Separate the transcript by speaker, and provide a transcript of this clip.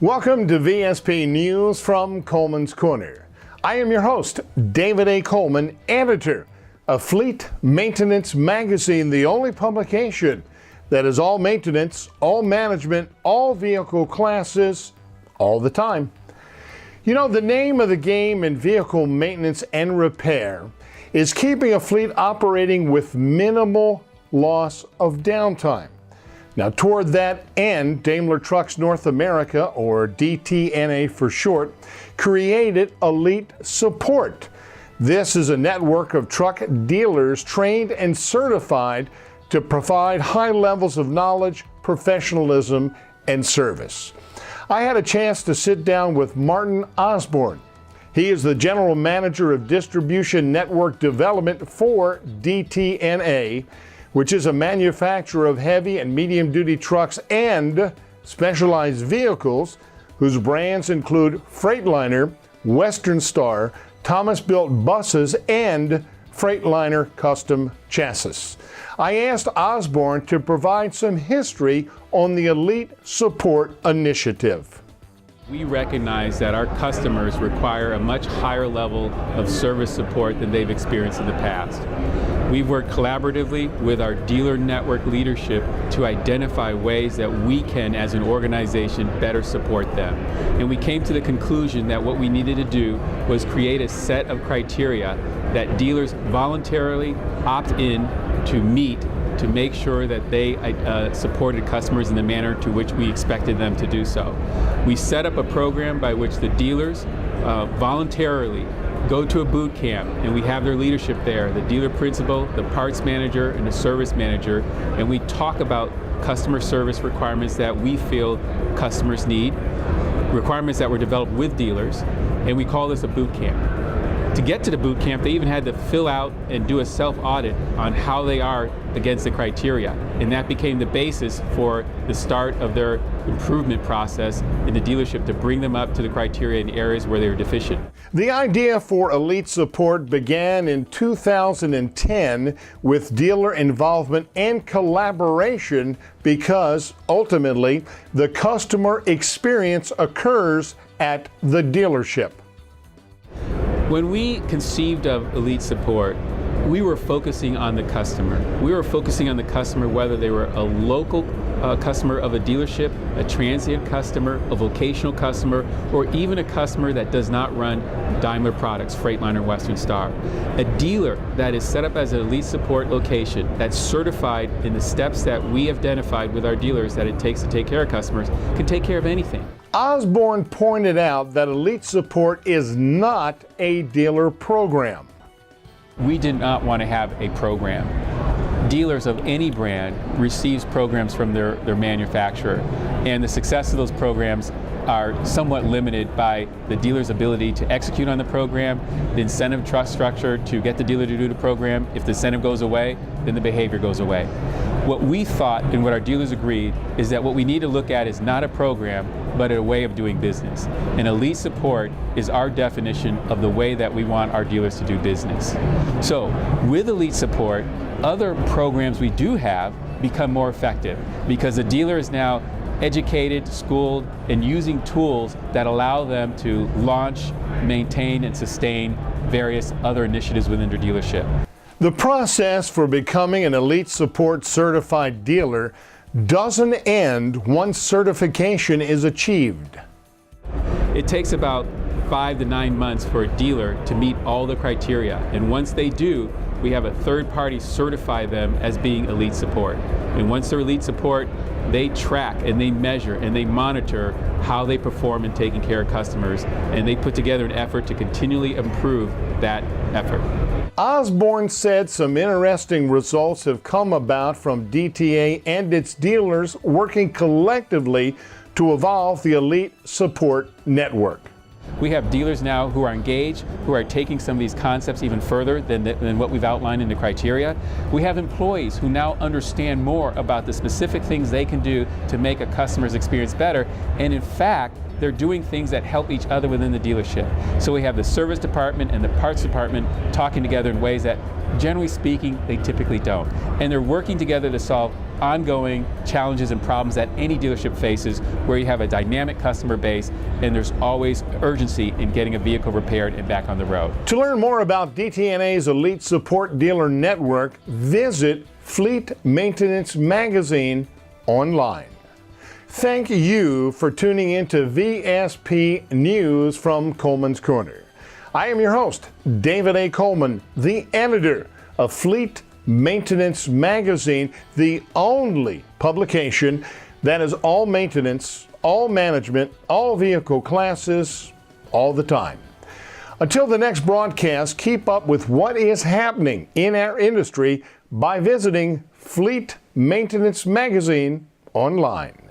Speaker 1: Welcome to VSP News from Kolman's Corner. I am your host, David A. Kolman, editor of Fleet Maintenance Magazine, the only publication that is all maintenance, all management, all vehicle classes, all the time. You know, the name of the game in vehicle maintenance and repair is keeping a fleet operating with minimal loss of downtime. Now, toward that end, Daimler Trucks North America, or DTNA for short, created Elite Support. This is a network of truck dealers trained and certified to provide high levels of knowledge, professionalism, and service. I had a chance to sit down with Martin Osborne. He is the General Manager of Distribution Network Development for DTNA, which is a manufacturer of heavy and medium-duty trucks and specialized vehicles whose brands include Freightliner, Western Star, Thomas Built Buses, and Freightliner Custom Chassis. I asked Osborne to provide some history on the Elite Support Initiative.
Speaker 2: We recognize that our customers require a much higher level of service support than they've experienced in the past. We've worked collaboratively with our dealer network leadership to identify ways that we can, as an organization, better support them. And we came to the conclusion that what we needed to do was create a set of criteria that dealers voluntarily opt in to meet to make sure that they supported customers in the manner to which we expected them to do so. We set up a program by which the dealers voluntarily go to a boot camp, and we have their leadership there, the dealer principal, the parts manager, and the service manager, and we talk about customer service requirements that we feel customers need, requirements that were developed with dealers, and we call this a boot camp. To get to the boot camp, they even had to fill out and do a self-audit on how they are against the criteria, and that became the basis for the start of their improvement process in the dealership to bring them up to the criteria in areas where they were deficient.
Speaker 1: The idea for Elite Support began in 2010 with dealer involvement and collaboration because ultimately the customer experience occurs at the dealership.
Speaker 2: When we conceived of Elite Support, we were focusing on the customer. We were focusing on the customer whether they were a local customer of a dealership, a transient customer, a vocational customer, or even a customer that does not run Daimler products, Freightliner, Western Star. A dealer that is set up as an Elite Support location that's certified in the steps that we have identified with our dealers that it takes to take care of customers can take care of anything.
Speaker 1: Osborne pointed out that Elite Support is not a dealer program.
Speaker 2: We did not want to have a program. Dealers of any brand receives programs from their manufacturer, and the success of those programs are somewhat limited by the dealer's ability to execute on the program, the incentive trust structure to get the dealer to do the program. If the incentive goes away, then the behavior goes away. What we thought and what our dealers agreed is that what we need to look at is not a program, but a way of doing business. And Elite Support is our definition of the way that we want our dealers to do business. So with Elite Support, other programs we do have become more effective because the dealer is now educated, schooled, and using tools that allow them to launch, maintain, and sustain various other initiatives within their dealership.
Speaker 1: The process for becoming an Elite Support certified dealer doesn't end once certification is achieved.
Speaker 2: It takes about 5 to 9 months for a dealer to meet all the criteria, and once they do, we have a third party certify them as being Elite Support. And once they're Elite Support, they track and they measure and they monitor how they perform in taking care of customers, and they put together an effort to continually improve that effort.
Speaker 1: Osborne said some interesting results have come about from DTA and its dealers working collectively to evolve the Elite Support Network.
Speaker 2: We have dealers now who are engaged, who are taking some of these concepts even further than what we've outlined in the criteria. We have employees who now understand more about the specific things they can do to make a customer's experience better, and in fact, they're doing things that help each other within the dealership. So we have the service department and the parts department talking together in ways that, generally speaking, they typically don't. And they're working together to solve ongoing challenges and problems that any dealership faces, where you have a dynamic customer base and there's always urgency in getting a vehicle repaired and back on the road.
Speaker 1: To learn more about DTNA's Elite Support Dealer Network, visit Fleet Maintenance Magazine online. Thank you for tuning into VSP News from Kolman's Corner. I am your host, David A. Kolman, the editor of Fleet Maintenance Magazine, the only publication that is all maintenance, all management, all vehicle classes, all the time. Until the next broadcast, keep up with what is happening in our industry by visiting Fleet Maintenance Magazine online.